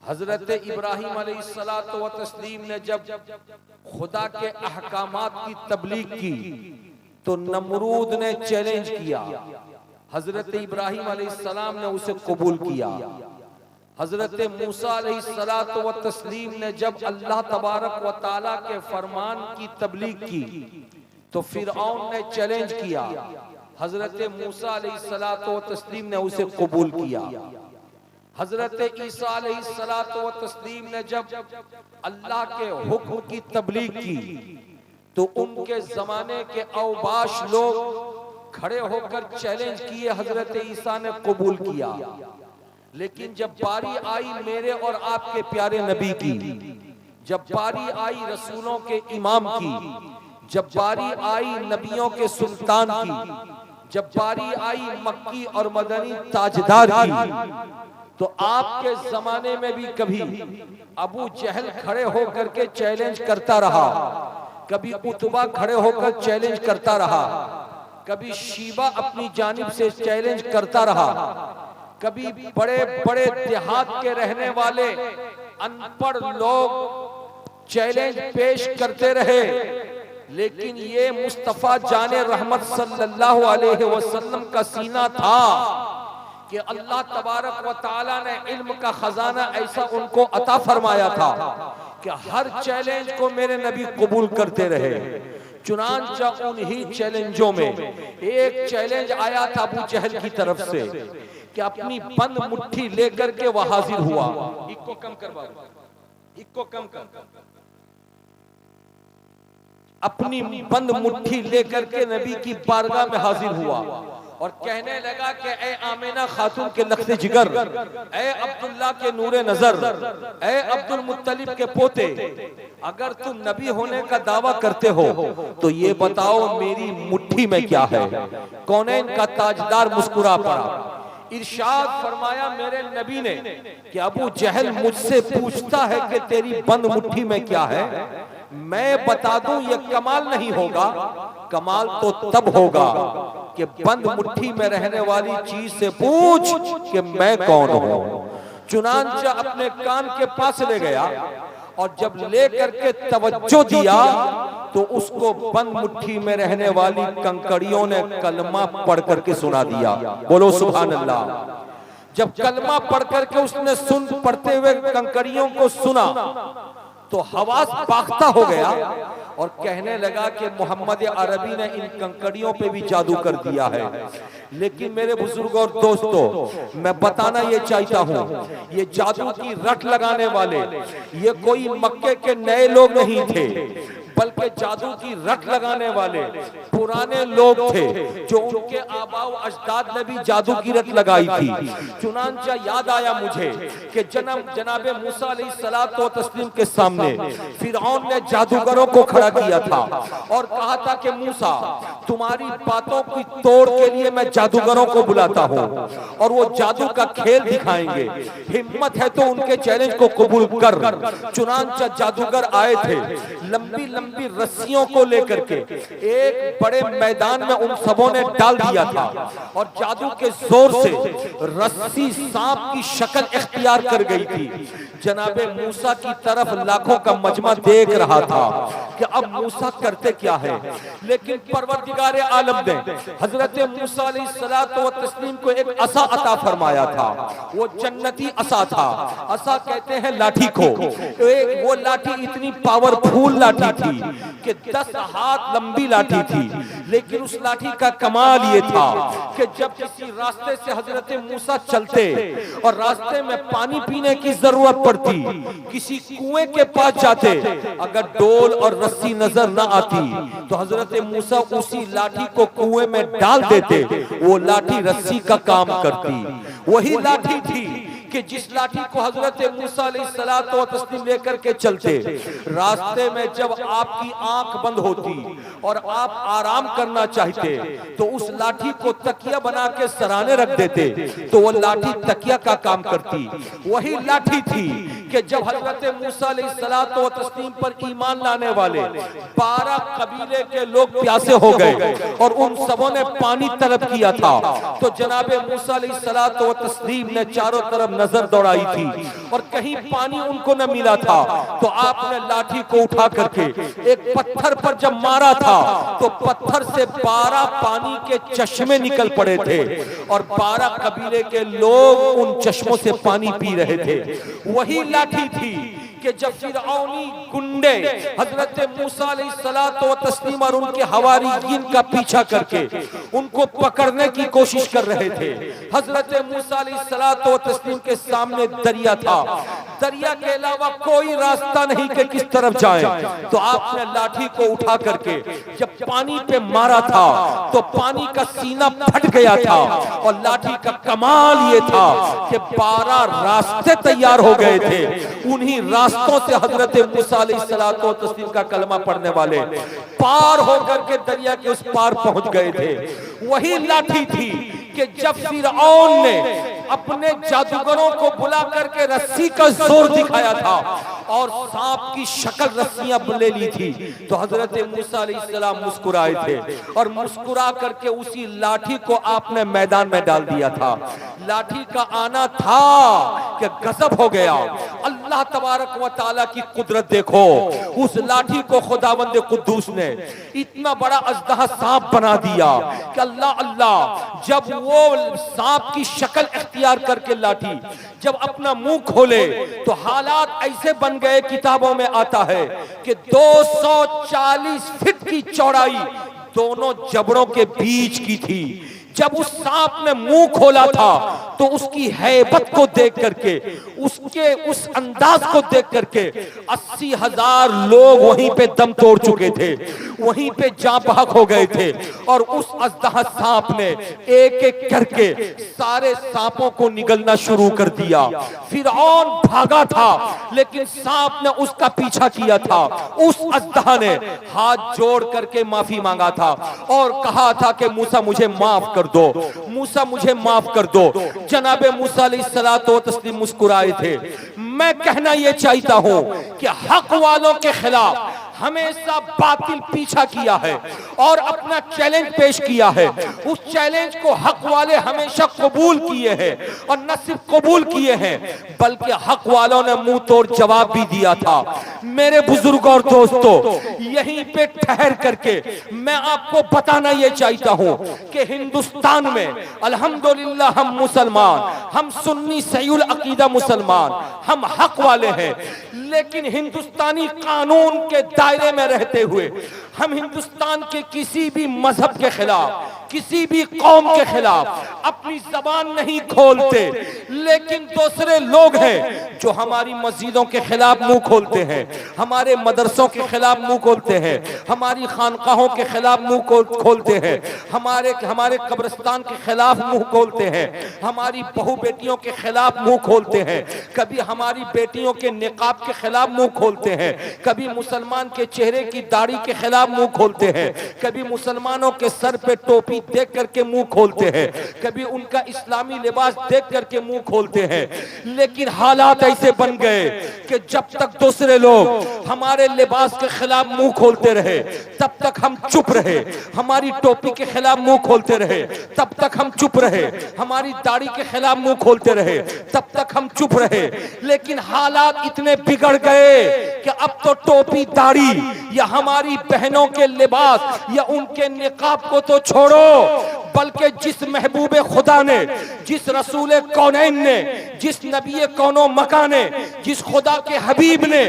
हजरत इब्राहिम अलैहिस्सलातु व तस्लीम ने जब खुदा के अहकामात की तबलीग की तो नमरूद ने चैलेंज किया। हजरत इब्राहिम अलैहिस्सलाम ने उसे कबूल किया। हजरत मूसा अलैहिस्सलातु व तस्लीम ने जब अल्लाह तबारक व ताला के फरमान की तबलीग की तो फिरऔन ने चैलेंज किया। हजरत मूसा अलैहिस्सलातु व तस्लीम ने उसे कबूल किया। हजरत ईसा अलैहिस्सलातु व तस्लीम ने जब अल्लाह के हुक्म की तबलीग की तो उनके जमाने के औबाश लोग खड़े होकर चैलेंज किए, हजरत ईसा ने कबूल किया। लेकिन जब बारी आई मेरे और आपके प्यारे नबी की, जब बारी आई रसूलों के इमाम की, जब बारी आई नबियों के सुल्तान की, जब बारी आई मक्की और मदनी ताजदार की, तो आपके जमाने में भी कभी अबू जहल खड़े होकर के चैलेंज करता रहा, कभी उतबा खड़े होकर चैलेंज करता रहा, कभी शीबा अपनी जानिब से चैलेंज करता रहा, कभी बड़े बड़े देहात के रहने वाले अनपढ़ लोग चैलेंज पेश करते रहे। लेकिन ये मुस्तफा जाने रहमत सल्लल्लाहु अलैहि वसल्लम का सीना था कि अल्लाह तबारक व ताला ने इल्म का खजाना ऐसा उनको अता फरमाया था कि हर चैलेंज को मेरे नबी कबूल करते रहे। चुनांचा उन्हीं चैलेंजों में एक चैलेंज आया था अबू जहल की तरफ से कि अपनी बंद मुट्ठी लेकर के वह हाजिर हुआ। इको कम कर बाबू, इको कम कर। अपनी बंद मुट्ठी लेकर के नबी की बारगाह में हाजिर हुआ और कहने लगा कि ए आमिना खातून के लख्त जिगर, ए अब्दुल्ला के नूरे नजर, ए अब्दुल मुत्तलिब के पोते, अगर तुम नबी होने का दावा करते हो तो ये बताओ मेरी मुट्ठी में क्या है। कौनैन का ताजदार मुस्कुरा पड़ा। इरशाद फरमाया मेरे नबी ने कि अबू जहल मुझसे पूछता है कि तेरी बंद मुट्ठी में क्या है, मैं बता दूं ये कमाल नहीं होगा, कमाल तो तब होगा कि बंद मुट्ठी में रहने वाली चीज से पूछ कि मैं कौन हूं। चुनांचा अपने कान के पास ले गया और जब लेकर के तवज्जो दिया तो उसको बंद मुट्ठी में रहने वाली कंकड़ियों ने कलमा पढ़ करके सुना दिया। बोलो सुभान अल्लाह। जब कलमा पढ़ करके उसने सुन पढ़ते हुए कंकड़ियों को सुना तो हवास बाख्ता हो गया और कहने लगा कि मोहम्मद अरबी ने इन कंकड़ियों पे भी जादू कर दिया है। लेकिन मेरे बुजुर्गों और दोस्तों, मैं बताना ये चाहता हूँ, ये जादू की रट लगाने वाले ये कोई मक्के के नए लोग नहीं थे, बल्कि जादू की रट लगाने वाले पुराने लोग थे जो उनके आबाओ अजदाद ने भी जादू की रट लगाई थी। चुनांचा याद आया मुझे कि जनाबे मूसा अलैहिस्सलातु व तस्लीम के सामने फिरऔन ने जादूगरों को खड़ा किया था और कहा था कि मूसा तुम्हारी बातों की तोड़ के लिए मैं जादूगरों को बुलाता हूँ और वो जादू का खेल दिखाएंगे, हिम्मत है तो उनके चैलेंज को कबूल कर। चुनांचा जादूगर आए थे लंबी लंबी रस्सियों को लेकर के एक बड़े मैदान में उन सबों ने डाल दिया था और जादू के जोर से रस्सी सांप की शक्ल इख्तियार कर गई थी। जनाबे मूसा की तरफ लाखों का मजमा देख रहा था कि अब मूसा करते क्या है, लेकिन परवरदिगारे आलम ने हजरत मूसा अलैहिस्सलातु व तस्लीम को एक असा अता फरमाया था। वो जन्नती असा था। असा कहते हैं लाठी को। एक वो लाठी इतनी पावरफुल लाठी थी कि 10 हाथ लंबी लाठी थी, लेकिन उस लाठी का कमाल ये था कि जब किसी रास्ते से हजरत मूसा चलते और रास्ते में पानी पीने की जरूरत पड़ती, किसी कुएं के पास जाते, अगर डोल और रस्सी नजर न आती तो हजरत मूसा उसी लाठी को कुएं में डाल देते, वो लाठी रस्सी का काम करती। वही लाठी थी कि जिस लाठी को हजरत मूसा अलैहिस्सलातु व तस्लीम लेकर के चलते, रास्ते में जब आपकी आंख बंद होती और आप आराम करना चाहते तो उस लाठी को तकिया बना के सराने रख देते तो वो लाठी तकिया का काम करती। वही लाठी थी कि जब हजरत मूसा अलैहिस्सलातो व तस्लीम पर ईमान लाने वाले 12 कबीले के लोग प्यासे हो गए और उन सबों ने पानी तलब किया था, तो जनाबे मूसा अलैहिस्सलातो व तस्लीम ने चारों तरफ नजर दौड़ाई थी और कहीं पानी उनको न मिला था। तो आपने लाठी को उठा करके एक पत्थर पर जब मारा था तो पत्थर से 12 पानी के चश्मे निकल पड़े थे और 12 कबीले के लोग उन चश्मों से पानी पी रहे थे। वही लाठी थी कि जब फिरऔनी गुंडे हजरत मूसा अलैहिस्सलातो व तस्लीम और उनके हवारीयीन का पीछा करके उनको पकड़ने की कोशिश कर रहे थे, हजरत मूसा अलैहिस्सलातो व तस्लीम के सामने दरिया था, दरिया के अलावा कोई रास्ता नहीं कि किस तरफ जाए। तो आपने लाठी को उठा करके जब पानी पे मारा था तो पानी का सीना फट गया था और लाठी का कमाल ये था कि 12 रास्ते तैयार हो गए थे। उन्हीं रास्तों से हजरत मूसा अलैहिस्सलातो व तस्लीम का कलमा पढ़ने वाले पार होकर के दरिया के उस पार पहुंच गए थे। वही लाठी थी कि जब फिरऔन ने अपने जादूगरों को बुला करके रस्सी का जोर दिखाया था और सांप की शक्ल रस्सियां ले ली थी, तो हजरत मूसा अलैहिस्सलाम मुस्कुराए थे और मुस्कुरा करके उसी लाठी को आपने मैदान में डाल दिया था। लाठी का आना था कि गजब हो गया। अल्लाह तबारक व तआला की कुदरत देखो, उस लाठी को खुदावंद कुद्दूस ने इतना बड़ा अजदहा सांप बना दिया कि अल्लाह अल्लाह, जब वो सांप की शक्ल इख्तियार करके लाठी जब अपना मुंह खोले तो हालात ऐसे बन गए, किताबों में आता है कि 240 फीट की चौड़ाई दोनों जबड़ों के बीच की थी। जब उस सांप ने मुंह खोला था तो उसकी हैबत को देख करके, उसके उस अंदाज को देख करके 80,000 लोग वहीं पे दम तोड़ चुके थे, वहीं पे जाँ बहक हो गए थे। और उस अजदहा सांप ने एक एक करके सारे सांपों को निगलना शुरू कर दिया। फिरऔन भागा था लेकिन सांप ने उसका पीछा किया था। उस अजदहा ने हाथ जोड़ करके माफी मांगा था और कहा था कि मूसा मुझे माफ कर दो, मूसा मुझे माफ कर दो। जनाबे मूसा अलैहिस्सलातो व तस्लीम मुस्कुराए थे। मैं कहना यह चाहता हूं कि हक वालों के खिलाफ हमेशा बातिल पीछा किया है और अपना चैलेंज पेश किया है। उस चैलेंज को हक वाले हमेशा कबूल किए हैं और न सिर्फ कबूल किए हैं बल्कि हक वालों ने मुंह तोड़ जवाब भी दिया था। मेरे बुजुर्गों और दोस्तों, यहीं पे ठहर करके मैं आपको बताना यह चाहता हूं कि हिंदुस्तान में अल्हम्दुलिल्लाह हम मुसलमान, हम सुन्नी सहीउल अकीदा मुसलमान, हम हक वाले हैं, लेकिन हिंदुस्तानी कानून के दायरे में रहते हुए हम हिंदुस्तान के किसी भी मजहब के खिलाफ, किसी भी कौम के खिलाफ अपनी जबान नहीं खोलते। लेकिन दूसरे लोग हैं जो हमारी मस्जिदों के खिलाफ मुंह खोलते हैं, हमारे मदरसों के खिलाफ मुंह खोलते हैं, हमारी खानकाहों के खिलाफ मुंह खोलते हैं, हमारे कब्रिस्तान के खिलाफ मुंह खोलते हैं, हमारी बहू बेटियों के खिलाफ मुंह खोलते हैं, कभी हमारी बेटियों के निकाब के खिलाफ मुंह खोलते हैं, कभी मुसलमान के चेहरे की दाढ़ी के खिलाफ मुंह खोलते हैं, कभी मुसलमानों के सर पे टोपी देख करके मुंह खोलते हैं, कभी उनका इस्लामी लिबास देख करके मुंह खोलते हैं। लेकिन हालात ऐसे बन गए कि जब तक दूसरे लोग हमारे लिबास के खिलाफ मुंह खोलते रहे तब तक हम चुप रहे, हमारी टोपी के खिलाफ मुंह खोलते रहे तब तक हम चुप रहे, हमारी दाढ़ी के खिलाफ मुंह खोलते रहे तब तक हम चुप रहे। लेकिन हालात इतने बिगड़ गए कि अब तो टोपी दाढ़ी या हमारी बहनों के लिबास या उनके निकाब को तो छोड़ो, बल्कि जिस महबूबे खुदा ने, जिस रसूल कौनैन ने, जिस नबी कौनो मका ने, जिस खुदा के हबीब ने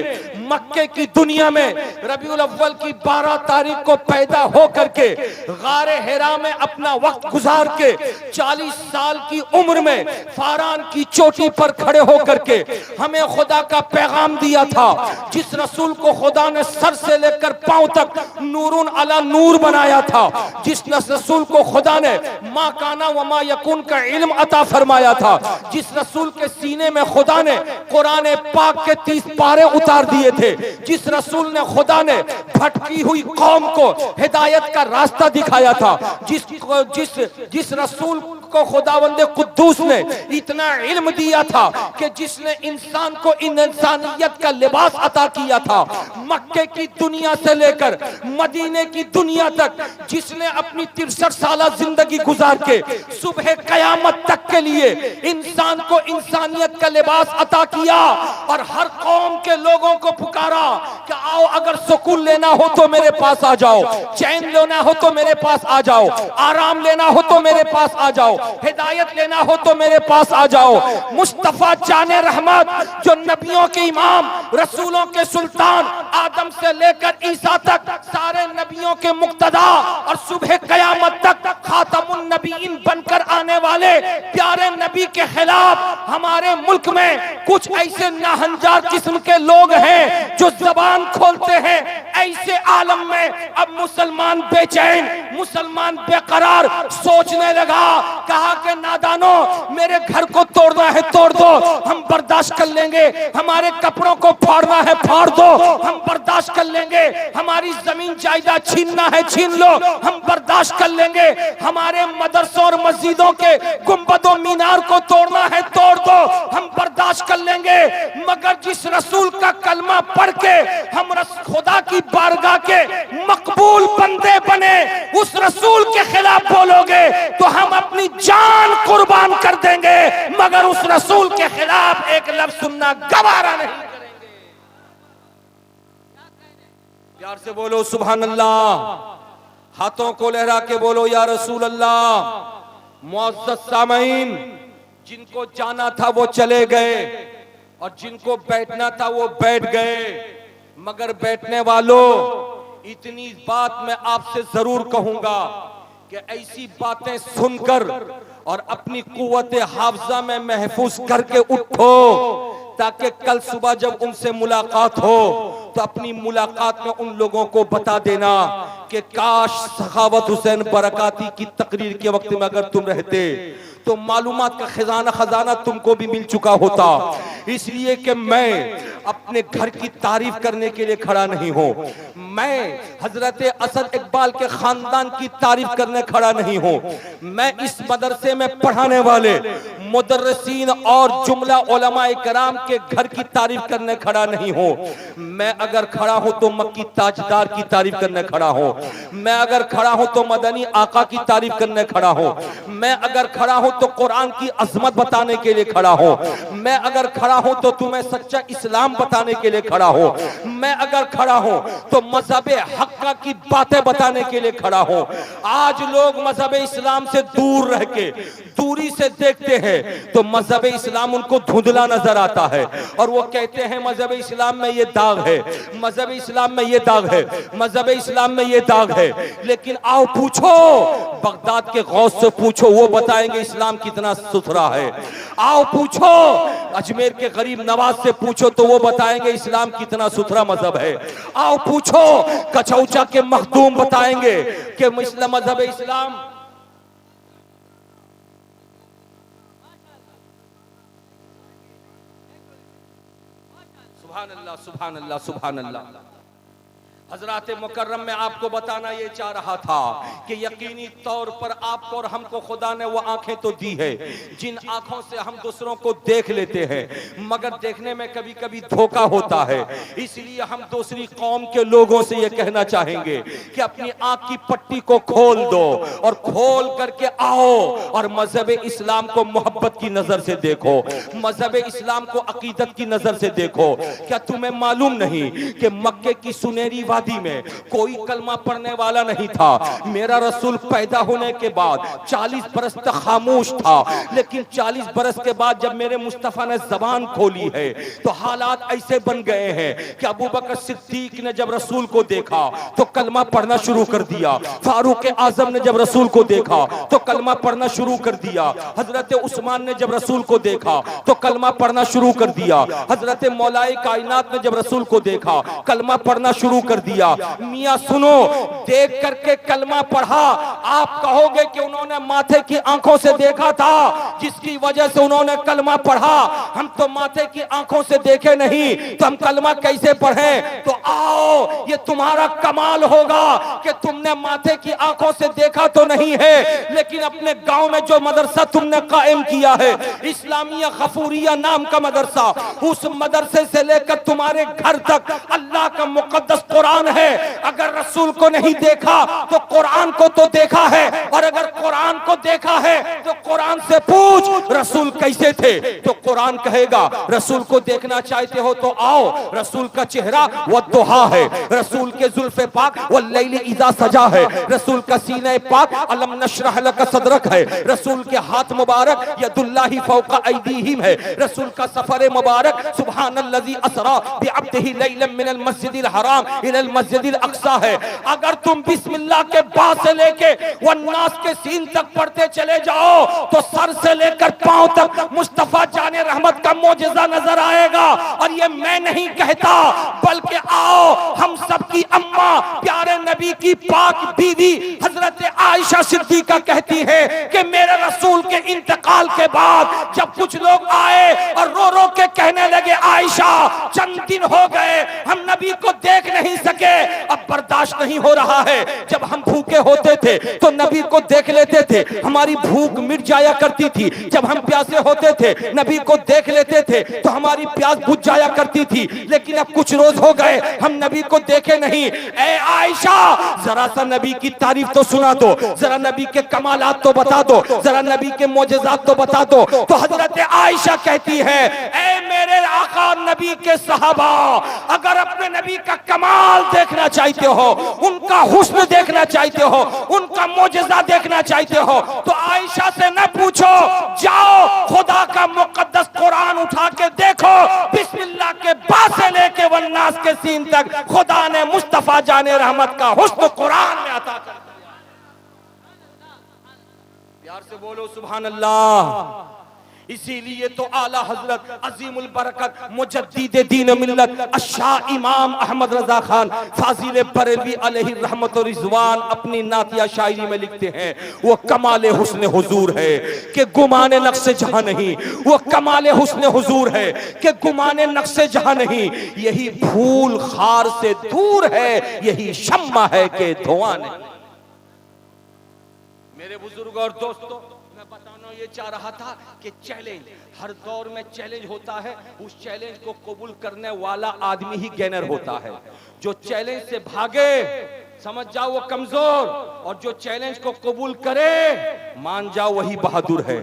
मक्के की दुनिया में रबीउल अव्वल की 12 तारीख को पैदा हो करके गारे हिरा में अपना वक्त गुजार के 40 साल की उम्र में फारान की चोटी पर खड़े हो करके हमें खुदा का पैगाम दिया था, जिस रसूल को खुदा ने सर से लेकर पांव तक नूरुन अला नूर बनाया था, जिस रसूल को खुदा ने मा काना व मा यकून का इल्म अता फरमाया था, जिस रसूल के सीने में खुदा ने कुरान पाक के 30 पारे उतार दिए थे, जिस रसूल ने खुदा ने भटकी हुई कौम को हिदायत का रास्ता दिखाया था, जिस रसूल को खुदावंद कुद्दूस ने इतना इल्म दिया था कि जिसने इंसान को इंसानियत का लिबास अता किया था, मक्के की दुनिया से लेकर मदीने की दुनिया तक, जिसने अपनी 63 साल जिंदगी गुजार के सुबह कयामत तक के लिए इंसान को इंसानियत का लिबास अता किया और हर कौम के लोगों को पुकारा कि आओ, अगर सुकून लेना हो तो मेरे पास आ जाओ, चैन लेना हो तो मेरे पास आ जाओ, आराम लेना हो तो मेरे पास आ जाओ, हिदायत लेना हो तो मेरे पास आ जाओ। मुस्तफा जाने रहमत, जो नबियों के इमाम, रसूलों के सुल्तान, आदम से लेकर ईसा तक सारे नबियों के मुक्तदा और सुबह कयामत तक खातमुन नबीइन बनकर आने वाले प्यारे नबी के खिलाफ हमारे मुल्क में कुछ ऐसे नाहंजार किस्म के लोग हैं जो जबान खोलते हैं। ऐसे आलम में अब मुसलमान बेचैन, मुसलमान बेकरार सोचने लगा, कहा कि नादानो, मेरे घर को तोड़ना है तोड़ दो, हम बर्दाश्त कर लेंगे, हमारे कपड़ों को फाड़ना है फाड़ दो, हम बर्दाश्त कर लेंगे, हमारी जमीन जायदाद छीनना है छीन लो, हम बर्दाश्त कर लेंगे, हमारे मदरसों और मस्जिदों के गुंबदों मीनार को तोड़ना है तोड़ दो, हम बर्दाश्त कर लेंगे, मगर जिस रसूल का कलमा पढ़ के हम खुदा की बारगाह के मकबूल बंदे बने, उस रसूल के खिलाफ बोलोगे तो हम अपनी जान कुर्बान कर देंगे, मगर उस रसूल के खिलाफ एक लफ्ज सुनना गवारा नहीं करेंगे। प्यार से बोलो सुभान अल्लाह, हाथों को लहरा के बोलो या रसूल अल्लाह। मुअज़्ज़ज़ सामईन, जिनको जाना था वो चले गए और जिनको बैठना था वो बैठ गए, मगर बैठने वालों, इतनी बात मैं आपसे जरूर कहूंगा कि ऐसी बातें सुनकर और अपनी कुव्वत हाफजा में महफूज करके उठो, ताकि कल सुबह जब उनसे मुलाकात हो तो अपनी मुलाकात में उन लोगों को बता देना कि काश सखावत हुसैन बरकाती की तकरीर के वक्त में अगर तुम रहते तो मालूमात का खजाना तुमको भी मिल चुका होता। इसलिए कि मैं अपने घर की तारीफ करने के लिए खड़ा नहीं हूं, मैं हजरत असद इकबाल के खानदान की तारीफ करने खड़ा नहीं हूं, मैं इस मदरसे में पढ़ाने वाले मुदर्रिसीन और जुमला उलमाए कराम के घर की तारीफ करने खड़ा नहीं हूं। मैं अगर खड़ा हूं तो मक्की ताजदार की तारीफ करने खड़ा हूं, मैं अगर खड़ा हूं तो मदनी आका की तारीफ करने खड़ा हूं, मैं अगर खड़ा हूं तो कुरान की अजमत बताने के लिए खड़ा हूं, मैं अगर खड़ा हूं तो तुम्हें सच्चा इस्लाम बताने के लिए खड़ा हूं, मैं अगर खड़ा हूं तो मजहब हक्का की बातें बताने के लिए खड़ा हूं। आज लोग मजहब इस्लाम से दूर रह के दूरी से देखते हैं तो मजहब इस्लाम उनको धुंधला नजर आता है और वो कहते हैं मजहब इस्लाम में ये दाग है, मजहब इस्लाम में ये दाग है, मजहब इस्लाम में ये दाग है। लेकिन आओ पूछो, बगदाद के गौस से पूछो, वो बताएंगे इस्लाम कितना सुथरा है। आओ पूछो, अजमेर के गरीब नवाज से पूछो तो वो बताएंगे इस्लाम कितना सुथरा मजहब है। आओ पूछो, कचौचा के मखदूम बताएंगे कि मजहब इस्लाम सुभान अल्लाह सुभान अल्लाह सुभान अल्लाह। हजरात मुकर्रम में आपको बताना ये चाह रहा था कि यकीनी तौर पर आपको और हमको खुदा ने वो आंखें तो दी है जिन आंखों से हम दूसरों को देख लेते हैं, मगर देखने में कभी कभी धोखा होता है। इसलिए हम दूसरी कौम के लोगों से ये कहना चाहेंगे कि अपनी आंख की पट्टी को खोल दो और खोल करके आओ और मजहब इस्लाम को मोहब्बत की नजर से देखो, मजहब इस्लाम को अकीदत की नजर से देखो। क्या तुम्हें मालूम नहीं कि मक्के की सुनहरी वादी में कोई कलमा पढ़ने वाला नहीं था। मेरा रसूल पैदा होने के बाद 40 बरस तक खामोश था, लेकिन 40 बरस के बाद जब मेरे मुस्तफा ने जबान खोली है तो हालात ऐसे बन गए हैं कि अबू बकर सिद्दीक ने जब रसूल को देखा तो कलमा पढ़ना शुरू कर दिया, फारूक आजम ने जब रसूल को देखा तो कलमा पढ़ना शुरू कर दिया, हजरत उस्मान ने जब रसूल को देखा तो कलमा पढ़ना शुरू कर दिया, हजरत मौलाए कायनात ने जब रसूल को देखा कलमा पढ़ना शुरू कर दिया। मियाँ सुनो, देख करके कलमा पढ़ा, आप कहोगे कि उन्होंने माथे की आंखों से देखा था जिसकी वजह से उन्होंने कलमा पढ़ा। हम तो माथे की आंखों से देखे नहीं तो हम कलमा कैसे पढ़ें? तो आओ, ये तुम्हारा कमाल होगा कि तुमने माथे की आंखों से देखा तो नहीं है, लेकिन अपने गांव में जो मदरसा तुमने कायम किया है, इस्लामिया गफूरिया नाम का मदरसा, उस मदरसे से लेकर तुम्हारे घर तक अल्लाह का मुकद्दस कुरान है। अगर रसूल को नहीं देखा तो कुरान को तो देखा है, और अगर कुरान को देखा है तो कुरान से पूछ रसूल कैसे थे, तो कुरान कहेगा। रसूल को देखना चाहते हो तो आओ, रसूल का चेहरा वो दुहा है, रसूल के जुल्फे पाक वो लैली इज़ा सजा है, रसूल का सीने पाक अलम नशरह लक सदरक है, रसूल के हाथ मुबारक यदुल्लाहि फौका ऐदीहिम है, रसूल का सफर मुबारक सुब्हानल्लज़ी असरा बिअब्दिही लैलन मिनल मस्जिदिल हराम इलल मस्जिदिल अक्सा है। अगर तुम बिस्मिल्लाह के बा से लेके वन्नास के सीन तक पढ़ते चले जाओ तो सर से लेकर पांव तक मुस्तफा जाने रहमत का मौजज़ा नजर आएगा। और ये मैं नहीं कहता, बल्कि आओ हम सबकी अम्मा प्यारे नबी की पाक बीवी हजरत आयशा सिद्दीका कहती है कि मेरे रसूल के इंतकाल के बाद जब कुछ लोग आए और रो रो के कहने लगे, आयशा चंद दिन हो गए हम नबी को देख नहीं सके, अब बर्दाश्त नहीं हो रहा है। जब हम भूखे होते थे तो नबी को देख लेते थे, हमारी भूख मिट जाया करती थी। जब हम प्यासे होते थे नबी को देख लेते थे तो हमारी प्यास बुझ जाया करती थी। लेकिन अब कुछ रोज हो गए हम नबी को देखे नहीं। ए आयशा, जरा सा नबी की तारीफ तो सुना दो, जरा नबी के कमालात तो बता दो, जरा नबी के मोजज़ात तो बता दो। तो हजरत आयशा कहती है, ए मेरे आका नबी के सहाबा, अगर अपने नबी का कमाल देखना चाहते हो, उनका हुस्न देखना चाहते हो, उनका मोजज़ा देखना चाहते हो, तो आयशा से न पूछो, जाओ खुदा का मुकद्दस कुरान उठा के देखो। बिस्मिल्लाह के बा से लेके वन्नास के सीन तक खुदा ने मुस्तफा जाने रहमत का हुस्न कुरान में अता कर दिया। प्यार से बोलो सुभान अल्लाह। इसीलिए तो आला हजरत अजीमुल बरकत मुजद्दिद दीन मिल्लत अशाह इमाम अहमद रजा खान फाजिल बरेलवी अलैहि रहमत व रिजवान अपनी नातिया शायरी में लिखते हैं, वो कमाले हुस्न हुजूर है कि गुमाने नक्शे जहां नहीं, वो कमाले हुस्न हुजूर है कि गुमाने नक्शे जहां नहीं, यही फूल खार से दूर है, यही शम्मा है कि धुआं नहीं। मेरे बुजुर्ग और दोस्तों, मैं बताना ये चाह रहा था कि चैलेंज, हर दौर में चैलेंज होता है, उस चैलेंज को कबूल करने वाला आदमी ही गेनर होता है। जो चैलेंज से भागे समझ जाओ वो कमजोर, और जो चैलेंज को कबूल करे मान जाओ वही बहादुर है।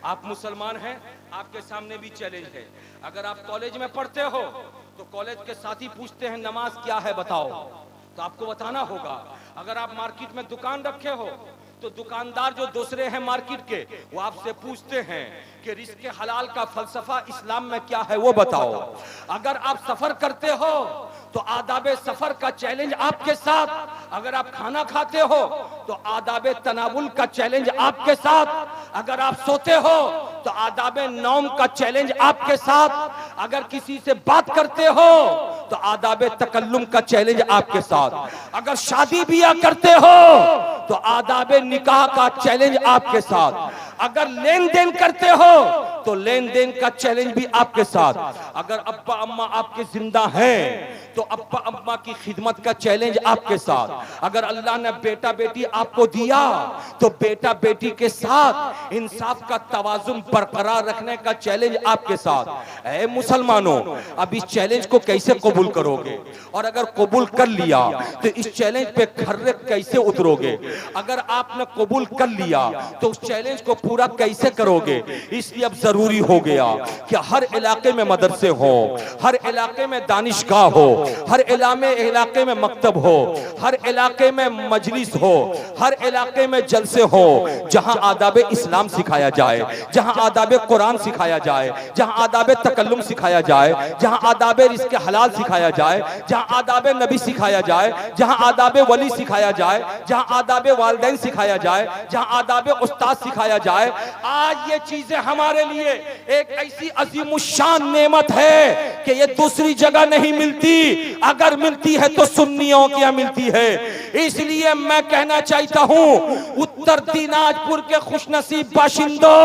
आप मुसलमान हैं, आपके सामने भी चैलेंज है। अगर आप कॉलेज में पढ़ते हो तो कॉलेज के साथी पूछते हैं नमाज क्या है बताओ, तो आपको बताना होगा। अगर आप मार्केट में दुकान रखे हो तो दुकानदार जो दूसरे हैं मार्केट के, वो आपसे पूछते हैं कि रिस्क हलाल का फलसफा इस्लाम में क्या है वो बताओ। अगर आप सफर करते हो तो आदाबे सफर का चैलेंज आपके साथ, अगर आप खाना खाते हो तो आदाबे तनावुल का चैलेंज आपके साथ, अगर आप सोते हो तो आदाबे नौम का चैलेंज आपके साथ, अगर किसी से बात करते हो तो आदाबे तकल्लुम का चैलेंज आपके साथ, अगर शादी बियाह करते हो तो आदाबे निकाह का चैलेंज आपके साथ, अगर लेन देन करते हो तो लेन देन का चैलेंज भी आपके साथ, अगर अब्बा अम्मा आपके जिंदा हैं तो अब्बा अम्मा की खिदमत का चैलेंज आपके साथ, अगर अल्लाह ने बेटा बेटी आपको दिया तो बेटा बेटी के साथ इंसाफ का तवाजुन बरकरार रखने का चैलेंज आपके साथ। ऐ मुसलमानों, अब इस चैलेंज को कैसे कबूल करोगे? और अगर कबूल कर लिया तो इस चैलेंज पे खर्रे कैसे उतरोगे? अगर आपने कबूल कर लिया तो उस चैलेंज को पूरा कैसे करोगे? इसलिए अब जरूरी हो गया कि हर इलाके में मदरसे हो, हर इलाके में दानिशगाह हो, हर इलाके में मकतब हो, हर इलाके में मजलिस हो, हर इलाके में जलसे हो, जहां आदाब इस्लाम सिखाया जाए, जहां आदाब कुरान सिखाया जाए, जहां आदाब तकल्लुम सिखाया जाए, जहां आदाब रिज़्क़ हलाल सिखाया जाए, जहां आदाब नबी सिखाया जाए, जहां आदाब वली सिखाया जाए, जहां आदाब वालिदैन सिखाया जाए, जहां आदाब उस्ताद सिखाया जाए। आज ये चीजें हमारे लिए एक ऐसी अजीमुशान नेमत है कि ये दूसरी जगह नहीं मिलती, अगर मिलती है तो सुन्नियों की मिलती है। इसलिए मैं कहना चाहता हूं, उत्तर दिनाजपुर के खुशनसीब बाशिंदों,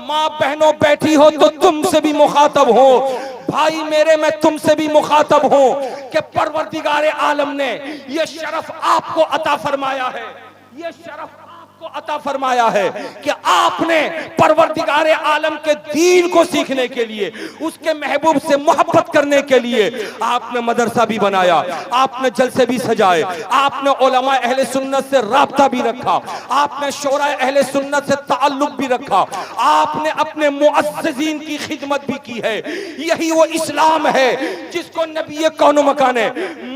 माँ बहनों बैठी हो तो तुमसे भी मुखातब हो, भाई मेरे मैं तुमसे भी मुखातब हूं कि परवरदिगारे आलम ने यह शरफ आपको अता फरमाया है, यह शरफ को अता फरमाया है कि आपने परवरदिगारे आलम के दीन को सीखने के लिए, उसके महबूब से मोहब्बत करने के लिए आपने मदरसा भी बनाया, आपने जलसे भी सजाए, आपने उलमा अहले सुन्नत से राब्ता भी रखा, आपने शोरा अहले सुन्नत से ताल्लुक भी रखा, आपने अपने मुअज्जिज़ीन की खिदमत भी की है। यही वो इस्लाम है जिसको नबी कौनो मकान ने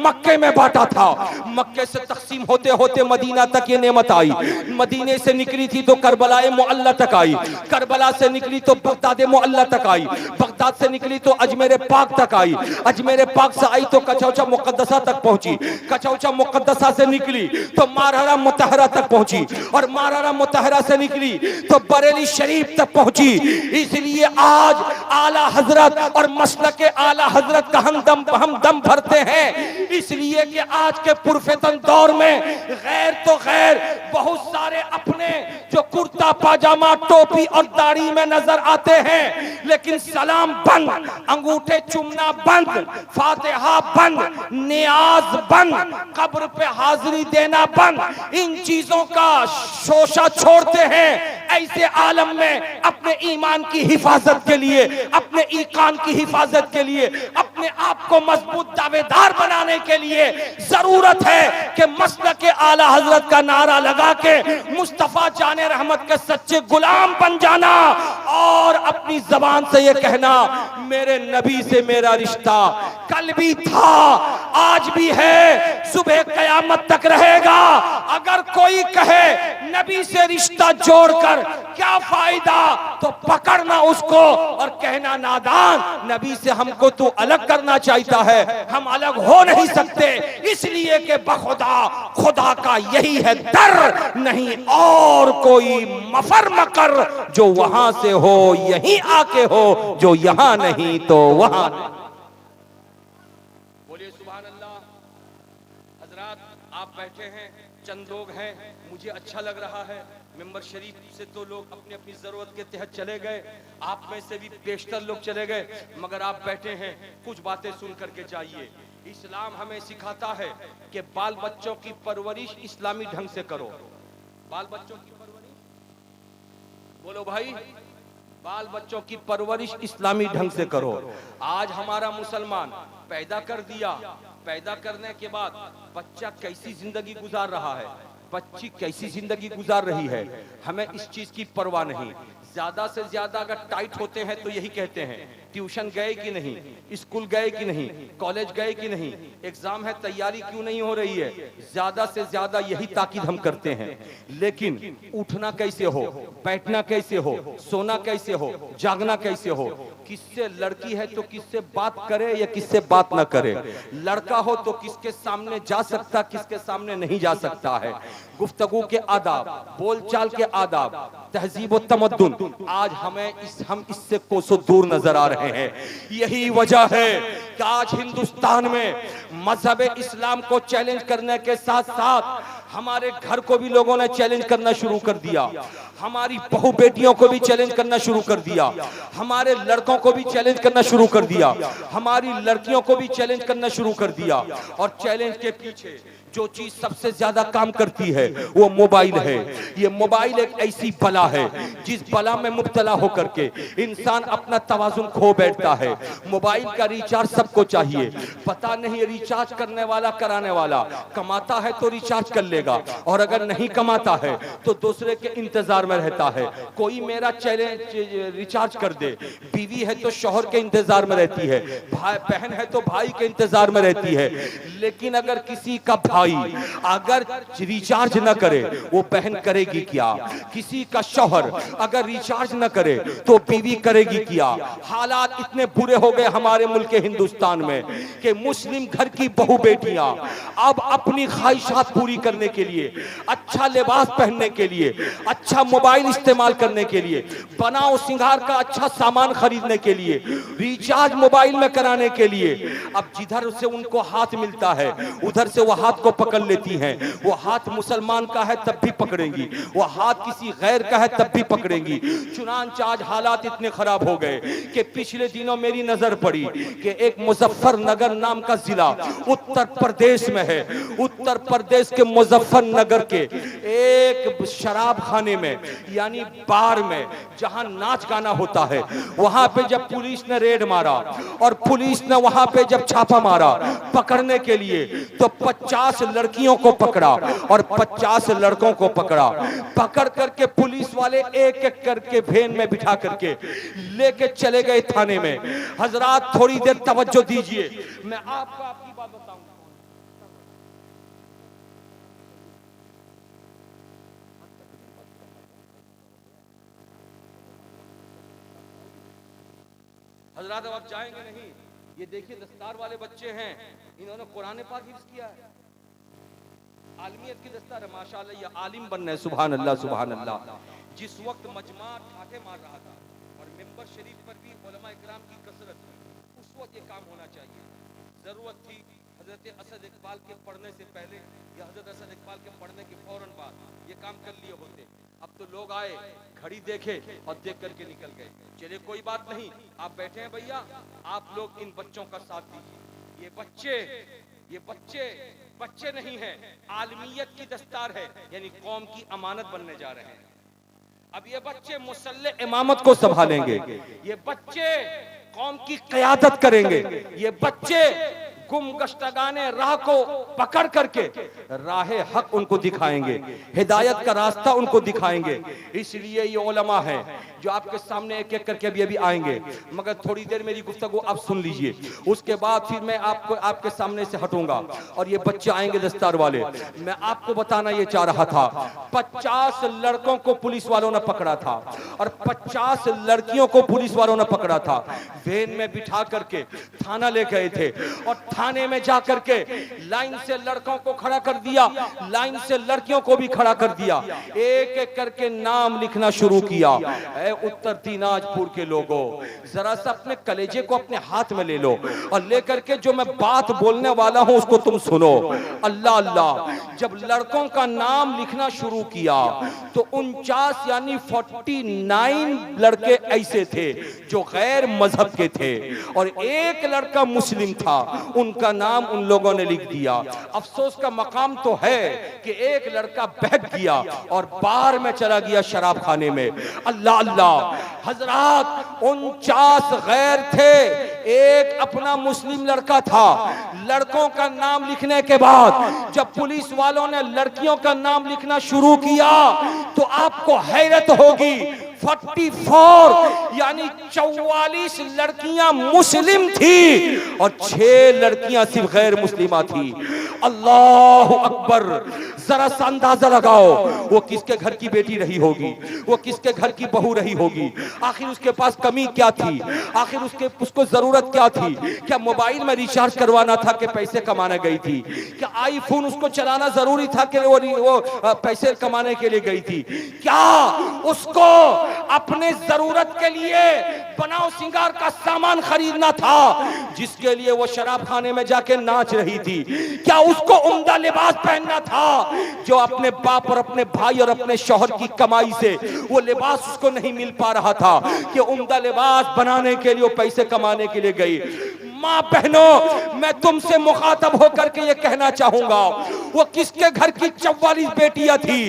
मक्के में बांटा था। मक्के से तकसीम होते होते मदीना तक ये नेमत आई, मदीने से निकली थी तो करबलाए मुअल्ला तक आई, करबला से निकली तो बगदाद मुअल्ला तक आई, बगदाद से निकली तो अजमेर पाक तक आई, अजमेर पाक से आई तो कचौचा मुकद्दसा तक पहुंची, कचौचा मुकद्दसा से निकली तो मारहरा मुतहरा तक पहुंची, और मारहरा मुतहरा से निकली तो बरेली शरीफ तक पहुंची। इसलिए आज आला हजरत और मसलके आला हजरत का हम दम भरते हैं, इसलिए कि आज के पुरफेतन दौर में गैर तो गैर बहुत सारे अपने जो कुर्ता पाजामा टोपी और दाढ़ी में नजर आते हैं, लेकिन सलाम बंद, अंगूठे चुमना बंद, फातिहा बंद, नियाज बंद, कब्र पे हाजिरी देना बंद, इन चीजों का शोशा छोड़ते हैं। ऐसे आलम में अपने ईमान की हिफाजत के लिए, अपने ईकान की हिफाजत के लिए, अपने आप को मजबूत दावेदार बनाने के लिए जरूरत है कि मसलक के आला हजरत का नारा लगा के मुस्तफा जाने रहमत के सच्चे गुलाम बन जाना और अपनी जबान से ये कहना, मेरे नबी से मेरा रिश्ता कल भी था, आज भी है, सुबह कयामत तक रहेगा। अगर कोई कहे नबी से रिश्ता जोड़कर क्या फायदा, तो पकड़ना उसको और कहना, नादान, नबी से हमको तू अलग करना चाहता है, हम अलग हो नहीं सकते, इसलिए कि बखुदा खुदा का यही है दर, नहीं और कोई मफर मकर, जो वहां से हो यहीं आके हो, जो यहां नहीं तो वहां। बोलिए सुभान अल्लाह। हजरात, आप बैठे हैं, चंद लोग हैं, मुझे अच्छा लग रहा है, मेंबर शरीफ से तो लोग अपनी अपनी जरूरत के तहत चले गए, आप में से भी बेशतर लोग चले गए, मगर आप बैठे हैं, कुछ बातें सुन करके जाइए। इस्लाम हमें सिखाता है कि बाल बच्चों की परवरिश इस्लामी ढंग से करो। बाल बच्चों की परवरिश, बोलो भाई, बाल बच्चों की परवरिश इस्लामी ढंग से करो। आज हमारा मुसलमान पैदा कर दिया, पैदा करने के बाद बच्चा कैसी जिंदगी गुजार रहा है, बच्ची कैसी जिंदगी गुजार रही है, हमें इस चीज की परवाह नहीं। ज्यादा से ज्यादा अगर टाइट होते हैं तो यही कहते हैं, ट्यूशन गए कि नहीं, स्कूल गए कि नहीं, कॉलेज गए कि नहीं, एग्जाम है तैयारी क्यों नहीं हो रही है, ज्यादा से ज्यादा यही ताकीद हम करते हैं। लेकिन उठना कैसे हो, बैठना कैसे हो, सोना कैसे हो, जागना कैसे हो, किससे, लड़की है तो किससे बात करे या किससे बात ना करे, लड़का हो तो किसके सामने जा सकता, किसके सामने नहीं जा सकता है, गुफ्तगू के आदाब, बोलचाल के आदाब, तहजीब व तमद्दुन, आज हम इससे कोसों दूर नजर आ रहे हैं। यही वजह है कि आज हिंदुस्तान में मजहब इस्लाम को चैलेंज करने के साथ साथ हमारे घर को भी लोगों ने चैलेंज करना शुरू कर दिया, हमारी बहू बेटियों को भी चैलेंज करना शुरू कर दिया, हमारे लड़कों को भी चैलेंज करना शुरू कर दिया, हमारी लड़कियों को भी चैलेंज करना शुरू कर दिया। और चैलेंज के पीछे जो चीज सबसे ज्यादा काम करती है वो मोबाइल है। ये मोबाइल एक ऐसी बला है जिस बला में मुब्तला होकर के इंसान अपना तवाजुन खो बैठता है। मोबाइल का रिचार्ज सबको चाहिए, पता नहीं रिचार्ज करने वाला कराने वाला कमाता है तो रिचार्ज कर लेगा, और अगर नहीं कमाता है तो दूसरे के इंतजार में रहता है, कोई मेरा चैलेंज रिचार्ज कर दे। बीवी है तो शौहर के इंतजार में रहती है, बहन है तो भाई के इंतजार में रहती है। लेकिन अगर किसी का भाई भाई अगर रिचार्ज न करे वो बहन करेगी क्या, किसी का शौहर अगर रिचार्ज न करे तो बीवी करेगी क्या। हालात इतने बुरे हो गए हमारे मुल्क हिंदुस्तान में कि मुस्लिम घर की बहू बेटियां अब अपनी ख्वाहिशात पूरी करने के लिए, अच्छा लिबास पहनने के लिए, अच्छा मोबाइल इस्तेमाल करने के लिए, बनाओ सिंगार का अच्छा सामान खरीदने के लिए, रिचार्ज मोबाइल में कराने के लिए, अब जिधर से उनको हाथ मिलता है उधर से वो हाथ को पकड़ लेती हैं। वो हाथ मुसलमान का है तब भी पकड़ेंगी, वो हाथ किसी गैर का है तब भी पकड़ेंगी। चुनांचे आज हालात इतने खराब हो गए कि पिछले दिनों मेरी नजर पड़ी कि एक मुजफ्फरनगर नाम का जिला उत्तर प्रदेश में है। उत्तर प्रदेश के मुजफ्फरनगर के एक शराब खाने में यानी बार में जहां नाच गाना होता है, वहां पे जब पुलिस ने रेड मारा और पुलिस ने वहां पे जब छापा मारा पकड़ने के लिए तो 50 लड़कियों को पकड़ा और 50 लड़कों को पकड़ा। पकड़ करके पुलिस वाले एक एक करके वैन में बिठा करके लेके चले गए थाने में। हजरात थोड़ी देर तवज्जो दीजिए, मैं आपको आपकी बात बताऊंगा। हजरात अब आप जाएंगे नहीं, ये देखिए दस्तार वाले बच्चे हैं, इन्होंने कुरान पाक हिफ्ज़ किया है, आलमियत की दस्तार है माशाअल्लाह, ये आलिम बनना है। सुभान अल्लाह सुभान अल्लाह। जिस वक्त मजमा ठाठे मार रहा था और मिंबर शरीफ पर भी उलमा इकराम की कसरत थी, उस वक्त ये काम होना चाहिए। जरूरत थी हजरत असद इकबाल के पढ़ने से पहले या हजरत असद इकबाल के पढ़ने के फौरन बाद ये काम कर लिए होते। अब तो लोग आए, घड़ी देखे और देख करके निकल गए। चलिए कोई बात नहीं, आप बैठे हैं भैया, आप लोग इन बच्चों का साथ दीजिए। ये बच्चे बच्चे नहीं हैं, आलमियत की दस्तार है, यानी कौम की अमानत बनने जा रहे हैं। अब ये बच्चे मुसल्ले इमामत को संभालेंगे, ये बच्चे कौम की क़यादत करेंगे, ये बच्चे गुमगश्तगाने राह को पकड़ करके राहे हक उनको दिखाएंगे, हिदायत का रास्ता उनको दिखाएंगे। इसलिए ये उलमा हैं जो आपके सामने एक एक करके अभी आएंगे, मगर थोड़ी देर मेरी गुफ्तगू आप सुन लीजिए, उसके बाद फिर मैं आपको आपके सामने से हटूंगा और ये बच्चे आएंगे दस्तार वाले। मैं आपको बताना ये चाह रहा था, 50 लड़कों को पुलिस वालों ने पकड़ा था और 50 लड़कियों को पुलिस वालों ने पकड़ा था। वैन में बिठा करके थाना ले गए थे और थाने में जा करके लाइन से लड़कों को खड़ा कर दिया, लाइन से लड़कियों को भी खड़ा कर दिया, एक एक करके नाम लिखना शुरू किया। उत्तर दिनाजपुर के लोगों, जरा सा अपने कलेजे को अपने हाथ में ले लो और लेकर के जो मैं बात बोलने वाला हूं उसको तुम सुनो। अल्लाह अल्लाह, जब लड़कों का नाम लिखना शुरू किया तो 49 यानी 49 लड़के ऐसे थे जो गैर मजहब के थे और एक लड़का मुस्लिम था, उनका नाम उन लोगों ने लिख दिया। अफसोस का मकाम तो है कि एक लड़का बहक गया और बार में चला गया शराब खाने में। अल्लाह अल्लाह, हजरात 49 गैर थे, एक अपना मुस्लिम लड़का था। लड़कों का नाम लिखने के बाद जब पुलिस वालों ने लड़कियों का नाम लिखना शुरू किया तो आपको हैरत होगी, 44 यानी 44 लड़कियां मुस्लिम थी और 6 लड़कियां सिर्फ गैर मुस्लिमा थी। अल्लाह अकबर, जरा सा अंदाजा लगाओ वो किसके घर की बेटी रही होगी, वो किसके घर की बहू रही होगी। आखिर उसके पास कमी क्या थी, आखिर उसको जरूरत क्या थी? क्या मोबाइल में रिचार्ज करवाना था कि पैसे कमाने गई थी? क्या आईफोन उसको चलाना जरूरी था कि वो पैसे कमाने के लिए गई थी? क्या उसको अपने जरूरत के लिए बनाओ सिंगार का सामान खरीदना था जिसके लिए वो शराब खाने में जाके नाच रही थी? क्या उसको उम्दा लिबास पहनना था जो अपने बाप और अपने भाई और अपने शौहर की कमाई से वो लिबास उसको नहीं मिल पा रहा था कि उम्दा लिबास बनाने के लिए, पैसे कमाने के लिए गई? माँ बहनों, मैं तुमसे मुखातब होकर के ये कहना चाहूंगा, वो किसके घर की 44 बेटियां थी?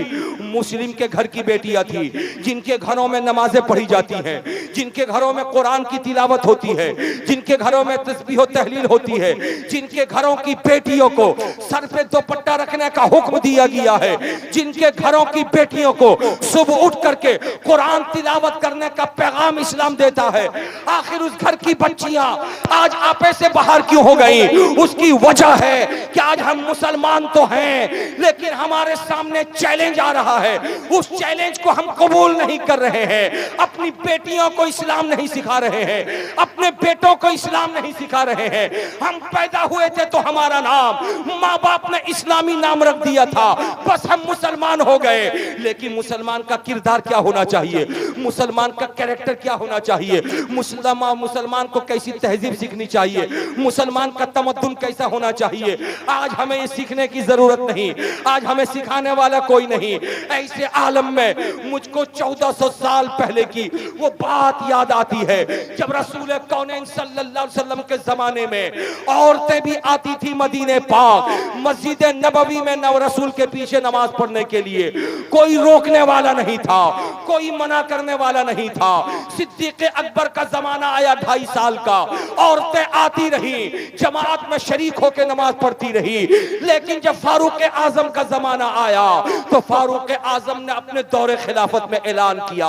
मुस्लिम के घर की बेटियां थी जिनके घरों में नमाजें पढ़ी जाती हैं, जिनके घरों में कुरान की तिलावत होती है, जिनके घरों में तस्बीह और तहलील होती है, जिनके घरों की बेटियों को सर पे दुपट्टा रखने का हुक्म दिया गया है, जिनके घरों की बेटियों को सुबह उठ करके कुरान तिलावत करने का पैगाम इस्लाम देता है, आखिर उस घर की बच्चियां आज आपे से बाहर क्यों हो गई? उसकी वजह है कि आज हम मुसलमान तो हैं, लेकिन हमारे सामने चैलेंज आ रहा है, उस चैलेंज को हम कबूल नहीं कर रहे हैं। अपनी बेटियों को इस्लाम नहीं सिखा रहे हैं, अपने बेटों को इस्लाम नहीं सिखा रहे हैं। हम पैदा हुए थे तो हमारा नाम माँ बाप ने इस्लामी नाम रख दिया था, बस हम मुसलमान हो गए। लेकिन मुसलमान का किरदार क्या होना चाहिए, मुसलमान का कैरेक्टर क्या होना चाहिए, मुसलमान को कैसी तहजीब सीखनी चाहिए, मुसलमान का तमद्दुन कैसा होना चाहिए, आज हमें ये सीखने की जरूरत नहीं, आज हमें सिखाने वाला कोई नहीं। ऐसे आलम में मुझको 1400 साल पहले की वो बात याद आती है जब रसूल कौनैन सल्लल्लाहु अलैहि वसल्लम के जमाने में औरतें भी आती थी मदीने पाक, मस्जिद नबवी में नव रसूल के पीछे नमाज पढ़ने के लिए। कोई रोकने वाला नहीं था, कोई मना करने वाला नहीं था। सिद्दीक अकबर का जमाना आया 2.5 साल का, औरतें आती रही, जमात में शरीक होकर नमाज पढ़ती रही। लेकिन जब फारूक आजम का जमाना आया तो फारूक आजम ने अपने दौरे खिलाफत में ऐलान किया,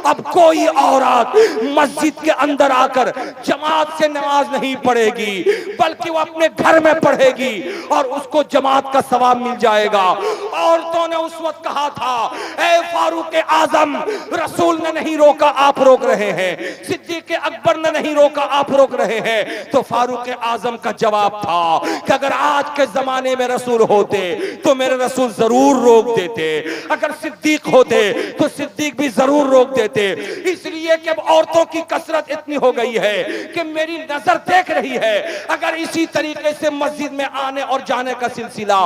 अब कोई औरत मस्जिद के अंदर आकर जमात से नमाज नहीं पढ़ेगी, बल्कि वो अपने घर में पढ़ेगी और उसको जमात का सवाब मिल जाएगा। औरतों ने उस वक्त कहा था, ए फारूक आजम, रसूल ने नहीं रोका, आप रोक रहे हैं, सिद्दीक अकबर ने नहीं रोका, आप रोक रहे हैं। तो फारूक आजम का जवाब था कि अगर आज के जमाने में रसूल होते तो मेरे रसूल जरूर रोक देते, अगर सिद्दीक होते तो सिद्दीक भी जरूर रोक देते। इसलिए कि अब औरतों की कसरत इतनी हो गई है कि मेरी नजर देख रही है, अगर इसी तरीके से मस्जिद में आने और जाने का सिलसिला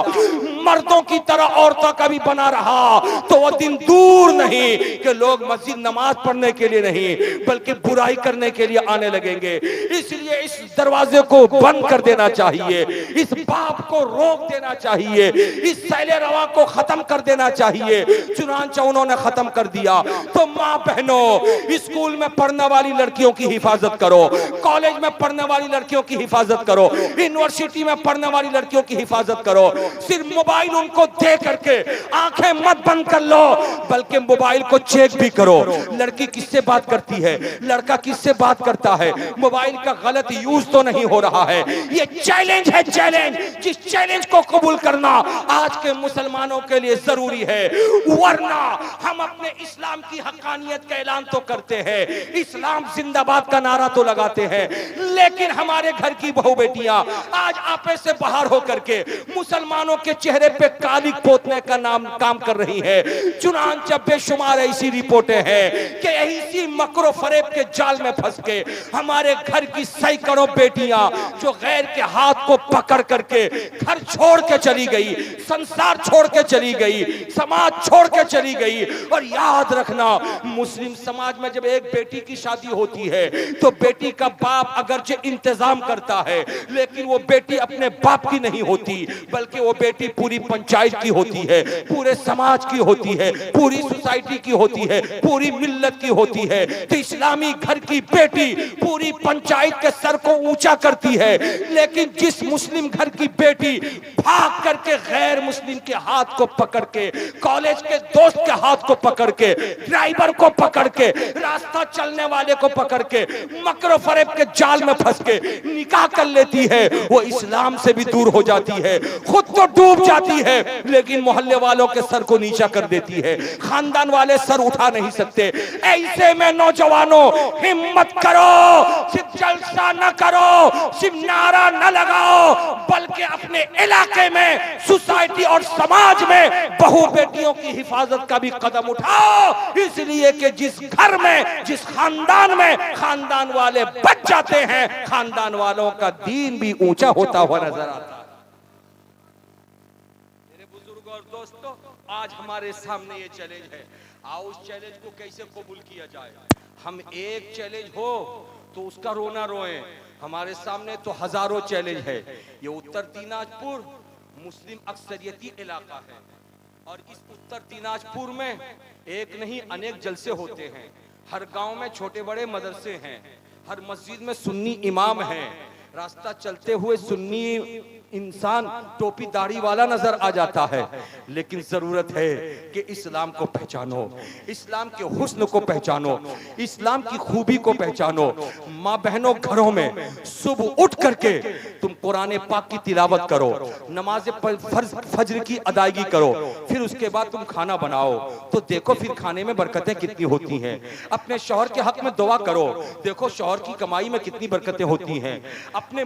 मर्दों की तरह औरतों का भी बना रहा तो वो दिन दूर नहीं कि लोग मस्जिद नमाज पढ़ने के लिए नहीं बल्कि बुराई करने के लिए आने लगेंगे। इसलिए इस दरवाजे को बंद कर देना चाहिए, इस पाप को रोक देना चाहिए, इस सैले रवा को खत्म कर देना चाहिए। चुनांचे उन्होंने खत्म कर दिया। तो माँ बहनों, स्कूल में पढ़ने वाली लड़कियों की हिफाजत करो, कॉलेज में पढ़ने वाली लड़कियों की हिफाजत करो, यूनिवर्सिटी में पढ़ने वाली लड़कियों की हिफाजत करो। सिर्फ मोबाइल उनको दे करके आंखें मत बंद कर लो, बल्कि मोबाइल को चेक भी करो। लड़की किससे बात करती है, लड़का किससे बात करता है, मोबाइल का गलत यूज तो नहीं हो रहा है। ये चैलेंज है, चैलेंज, जिस चैलेंज को कबूल करना आज के मुसलमानों के लिए जरूरी है। वरना हम अपने इस्लाम की हक्कानियत का ऐलान तो करते हैं, इस्लाम जिंदाबाद का नारा तो लगाते हैं, लेकिन हमारे घर की बहू बेटियां आज आपे से बाहर होकर के मुसलमानों के चेहरे पे कालिक पोतने का काम कर रही है। चुनांचे बेशुमार ऐसी रिपोर्टें हैं कि इसी मकरो फरेब के जाल में फंस के हमारे घर की सैकड़ों बेटियां जो गैर के हाथ को पकड़ करके घर छोड़ के चली गई, संसार छोड़ के चली गई, समाज छोड़ के चली गई। और याद रखना, मुस्लिम समाज में जब एक बेटी की शादी होती है तो बेटी का बाप अगरचे इंतजाम करता है, लेकिन वो बेटी अपने बाप की नहीं होती, बल्कि वो बेटी पूरी पंचायत की होती है, पूरे समाज की होती है, पूरी सोसाइटी की होती है, पूरी मिल्लत की होती है। तो इस्लामी घर की बेटी पूरी पंचायत के सर को ऊंचा करती है, लेकिन जिस मुस्लिम घर की बेटी भाग करके गैर मुस्लिम के हाथ को पकड़ के, कॉलेज के दोस्त के हाथ को पकड़ के, ड्राइवर को पकड़ के, रास्ता चलने वाले को पकड़ के मकरो फरेब के जाल में फंस के निकाह कर लेती है, वो इस्लाम से भी दूर हो जाती है, खुद तो डूब जाती है, लेकिन मोहल्ले वालों के सर को नीचा कर देती है, खानदान वाले सर उठा नहीं सकते। ऐसे में नौजवानों, हिम्मत करो, सिर्फ जलसा न करो, सिर्फ नारा न लगाओ, बल्कि अपने इलाके में, सोसाइटी और समाज में बहू बेटियों की हिफाजत का भी कदम उठाओ। इसलिए कि जिस घर में, जिस खानदान में खानदान वाले बच जाते हैं, खानदान वालों का दीन भी ऊंचा होता हुआ नजर आता है। मेरे बुजुर्ग और दोस्तों, आज हमारे सामने ये चैलेंज है। आओ उस चैलेंज को कैसे कबूल किया जाए। हम एक चैलेंज हो तो उसका रोना रोएं, हमारे सामने तो हजारों चैलेंज है। ये उत्तर दिनाजपुर मुस्लिम अक्सरियती इलाका है और इस उत्तर दिनाजपुर में एक नहीं अनेक जलसे होते हैं। हर गांव में छोटे बड़े मदरसे हैं, हर मस्जिद में सुन्नी इमाम हैं, रास्ता चलते हुए सुन्नी इंसान टोपी दाढ़ी वाला नजर आ जाता है, लेकिन जरूरत है कि इस्लाम को पहचानो, इस्लाम के हुस्न को पहचानो, इस्लाम की खूबी को पहचानो। माँ बहनों, घरों में सुबह उठ करके तुम कुरान पाक की तिलावत करो, नमाज फज्र की अदायगी करो, फिर उसके बाद तुम खाना बनाओ, तो देखो फिर खाने में बरकतें कितनी होती हैं। अपने शौहर के हक में दुआ करो, देखो शौहर की कमाई में कितनी बरकतें होती हैं। अपने